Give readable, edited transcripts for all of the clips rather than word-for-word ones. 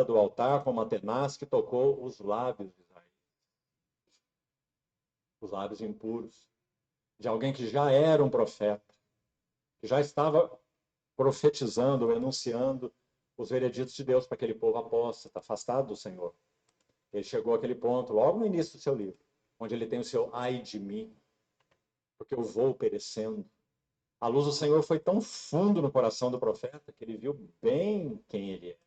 do altar com uma tenaz que tocou os lábios de Israel, os lábios impuros, de alguém que já era um profeta, que já estava profetizando, enunciando os vereditos de Deus para aquele povo apóstata, afastado do Senhor. Ele chegou àquele ponto, logo no início do seu livro, onde ele tem o seu ai de mim, porque eu vou perecendo. A luz do Senhor foi tão fundo no coração do profeta que ele viu bem quem ele é.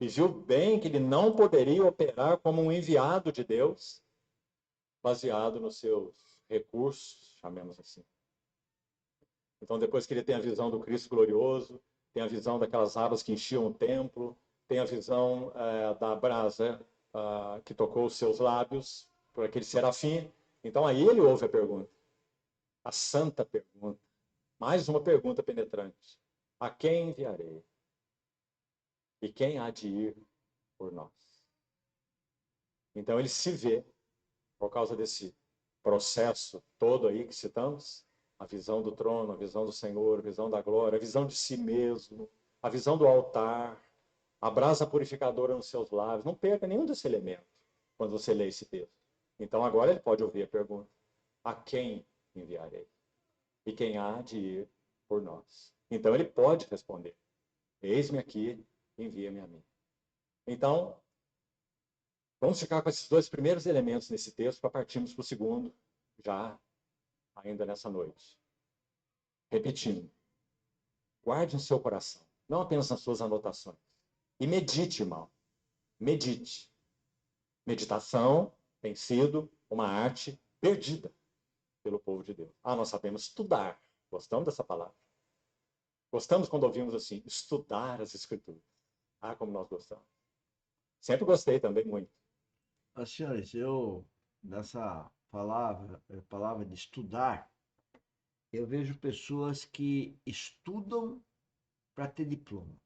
E viu bem que ele não poderia operar como um enviado de Deus, baseado nos seus recursos, chamemos assim. Então, depois que ele tem a visão do Cristo glorioso, tem a visão daquelas abas que enchiam o templo, tem a visão da brasa que tocou os seus lábios, por aquele serafim. Então, aí ele ouve a pergunta, a santa pergunta, mais uma pergunta penetrante: a quem enviarei? E quem há de ir por nós? Então, ele se vê, por causa desse processo todo aí que citamos, a visão do trono, a visão do Senhor, a visão da glória, a visão de si mesmo, a visão do altar, a brasa purificadora nos seus lábios. Não perca nenhum desse elemento quando você lê esse texto. Então agora ele pode ouvir a pergunta: a quem enviarei? E quem há de ir por nós? Então ele pode responder: eis-me aqui, envia-me a mim. Então, vamos ficar com esses dois primeiros elementos nesse texto para partirmos para o segundo, já ainda nessa noite. Repetindo, guarde no seu coração, não apenas nas suas anotações. E medite, irmão. Medite. Meditação tem sido uma arte perdida pelo povo de Deus. Nós sabemos estudar. Gostamos dessa palavra. Gostamos quando ouvimos assim, estudar as Escrituras. Como nós gostamos. Sempre gostei também muito. Senhores, eu, nessa palavra de estudar, eu vejo pessoas que estudam para ter diploma.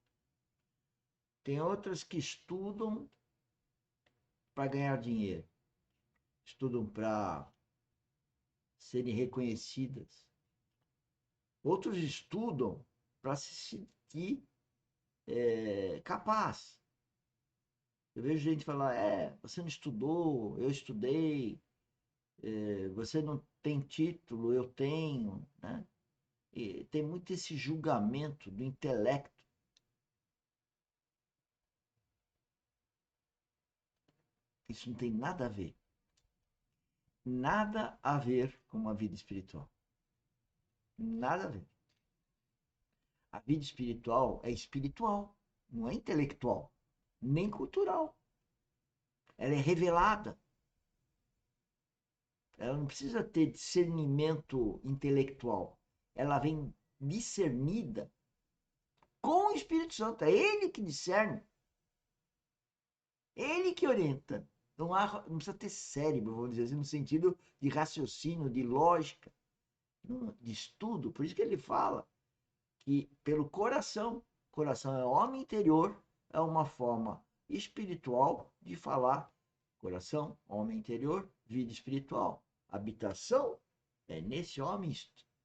Tem outras que estudam para ganhar dinheiro, estudam para serem reconhecidas. Outros estudam para se sentir capaz. Eu vejo gente falar: você não estudou, eu estudei, você não tem título, eu tenho, né? E tem muito esse julgamento do intelecto. Isso não tem nada a ver. Nada a ver com uma vida espiritual. Nada a ver. A vida espiritual, não é intelectual, nem cultural. Ela é revelada. Ela não precisa ter discernimento intelectual. Ela vem discernida com o Espírito Santo. É ele que discerne. Ele que orienta. Não precisa ter cérebro, vamos dizer assim, no sentido de raciocínio, de lógica, de estudo. Por isso que ele fala que pelo coração é homem interior, é uma forma espiritual de falar. Coração, homem interior, vida espiritual. Habitação é nesse homem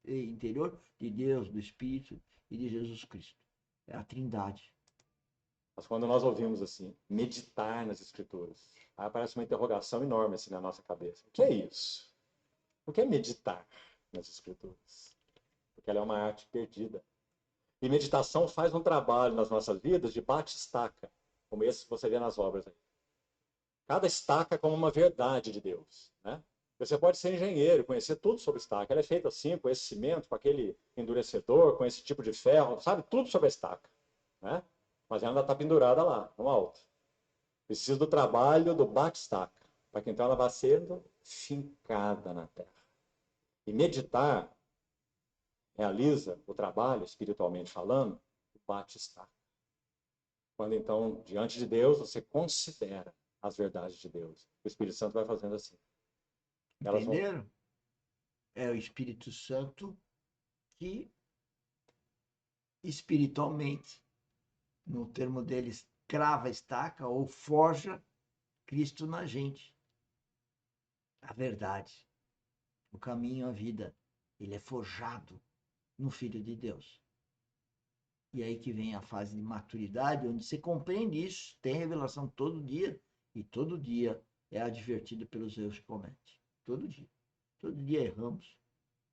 interior de Deus, do Espírito e de Jesus Cristo. É a Trindade. Mas quando nós ouvimos assim, meditar nas Escrituras, aparece uma interrogação enorme assim na nossa cabeça. O que é isso? O que é meditar nas Escrituras? Porque ela é uma arte perdida. E meditação faz um trabalho nas nossas vidas de bate-estaca, como esse que você vê nas obras aí. Cada estaca é como uma verdade de Deus, né? Você pode ser engenheiro, conhecer tudo sobre estaca. Ela é feita assim, com esse cimento, com aquele endurecedor, com esse tipo de ferro, sabe tudo sobre a estaca, né? Mas ela ainda está pendurada lá, no alto. Precisa do trabalho do bate-estaca, para que então ela vá sendo fincada na terra. E meditar realiza o trabalho, espiritualmente falando, o bate-estaca. Quando então, diante de Deus, você considera as verdades de Deus. O Espírito Santo vai fazendo assim. Elas vão. Entenderam? É o Espírito Santo que espiritualmente, no termo deles, crava a estaca ou forja Cristo na gente. A verdade, o caminho, a vida, ele é forjado no Filho de Deus. E aí que vem a fase de maturidade, onde você compreende isso, tem revelação todo dia, e todo dia é advertido pelos erros que comete. Todo dia. Todo dia erramos,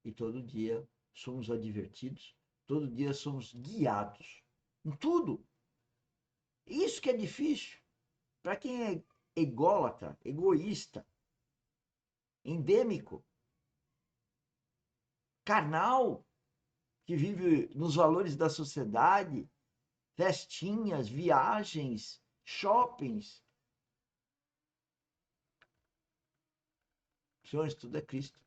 e todo dia somos advertidos, todo dia somos guiados. Em tudo. Isso que é difícil. Para quem é ególatra, egoísta, endêmico, carnal, que vive nos valores da sociedade, festinhas, viagens, shoppings. Senhores, tudo é Cristo.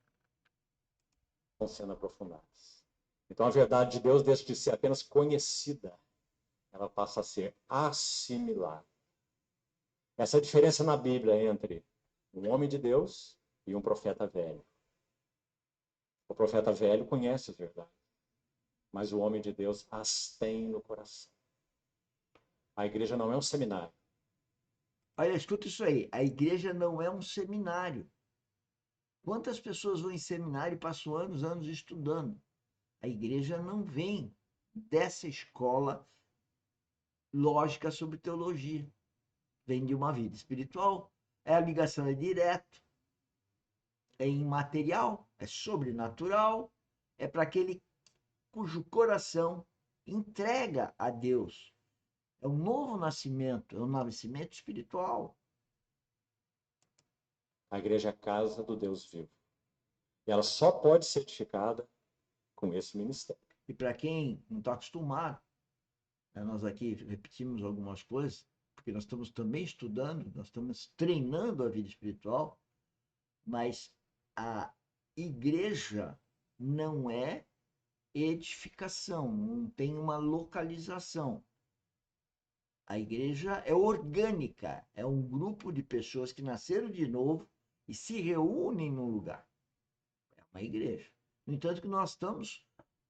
Estão sendo aprofundadas. Então a verdade de Deus deixa de ser apenas conhecida, ela passa a ser assimilada. Essa é a diferença na Bíblia entre um homem de Deus e um profeta velho. O profeta velho conhece as verdades, mas o homem de Deus as tem no coração. A igreja não é um seminário. Olha, escuta isso aí. A igreja não é um seminário. Quantas pessoas vão em seminário e passam anos estudando? A igreja não vem dessa escola lógica sobre teologia. Vem de uma vida espiritual. A ligação é direto, é imaterial, é sobrenatural, é para aquele cujo coração entrega a Deus. É um novo nascimento, é um nascimento espiritual. A igreja é a casa do Deus vivo. E ela só pode ser edificada com esse ministério. E para quem não está acostumado, nós aqui repetimos algumas coisas, porque nós estamos também estudando, nós estamos treinando a vida espiritual, mas a igreja não é edificação, não tem uma localização. A igreja é orgânica, é um grupo de pessoas que nasceram de novo e se reúnem num lugar. É uma igreja. No entanto, que nós estamos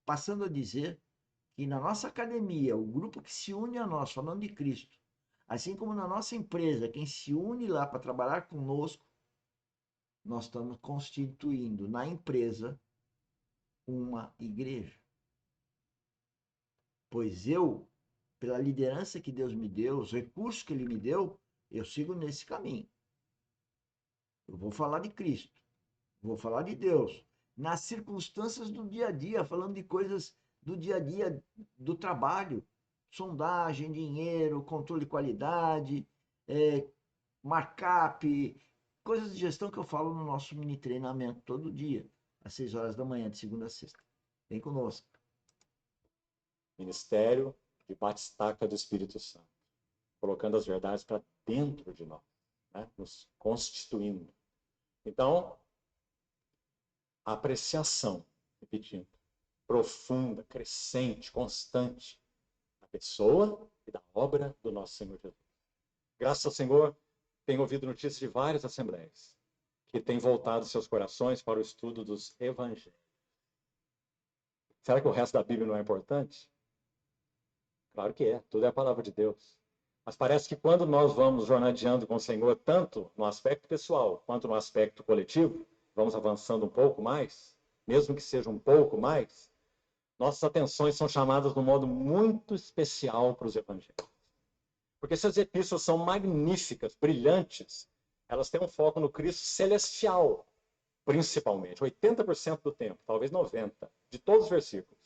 passando a dizer que na nossa academia, o grupo que se une a nós, falando de Cristo, assim como na nossa empresa, quem se une lá para trabalhar conosco, nós estamos constituindo na empresa uma igreja. Pois eu, pela liderança que Deus me deu, os recursos que Ele me deu, eu sigo nesse caminho. Eu vou falar de Cristo, vou falar de Deus, nas circunstâncias do dia a dia, falando de coisas do dia a dia do trabalho, sondagem, dinheiro, controle de qualidade, markup, coisas de gestão que eu falo no nosso mini treinamento todo dia, às 6 horas da manhã, de segunda a sexta. Vem conosco. Ministério de batistaca do Espírito Santo, colocando as verdades para dentro de nós, né? Nos constituindo. Então, a apreciação, repetindo, profunda, crescente, constante da pessoa e da obra do nosso Senhor Jesus. Graças ao Senhor, tenho ouvido notícias de várias assembleias que têm voltado seus corações para o estudo dos evangelhos. Será que o resto da Bíblia não é importante? Claro que é, tudo é a palavra de Deus. Mas parece que quando nós vamos jornadeando com o Senhor, tanto no aspecto pessoal quanto no aspecto coletivo, vamos avançando um pouco mais, mesmo que seja um pouco mais, nossas atenções são chamadas de um modo muito especial para os evangelhos. Porque essas epístolas são magníficas, brilhantes, elas têm um foco no Cristo celestial, principalmente, 80% do tempo, talvez 90%, de todos os versículos.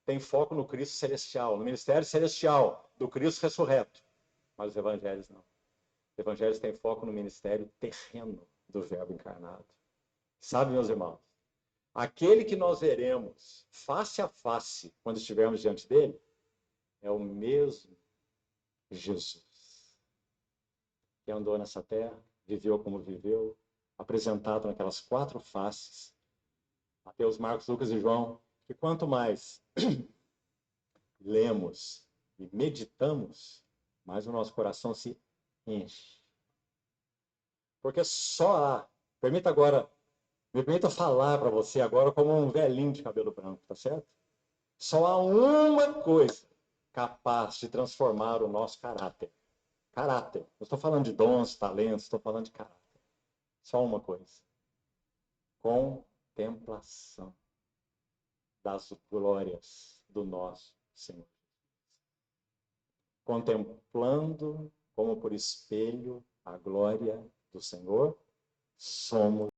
Tem foco no Cristo celestial, no ministério celestial, do Cristo ressurreto. Mas os evangelhos não. Os evangelhos têm foco no ministério terreno do Verbo encarnado. Sabe, meus irmãos, aquele que nós veremos face a face quando estivermos diante dele é o mesmo Jesus, que andou nessa terra, viveu como viveu, apresentado naquelas 4 faces, Mateus, Marcos, Lucas e João, que quanto mais lemos e meditamos, mais o nosso coração se enche. Porque só há, me permita falar para você agora como um velhinho de cabelo branco, tá certo? Só há uma coisa capaz de transformar o nosso caráter. Caráter. Não estou falando de dons, talentos, estou falando de caráter. Só uma coisa. Contemplação das glórias do nosso Senhor. contemplando como por espelho a glória do Senhor, somos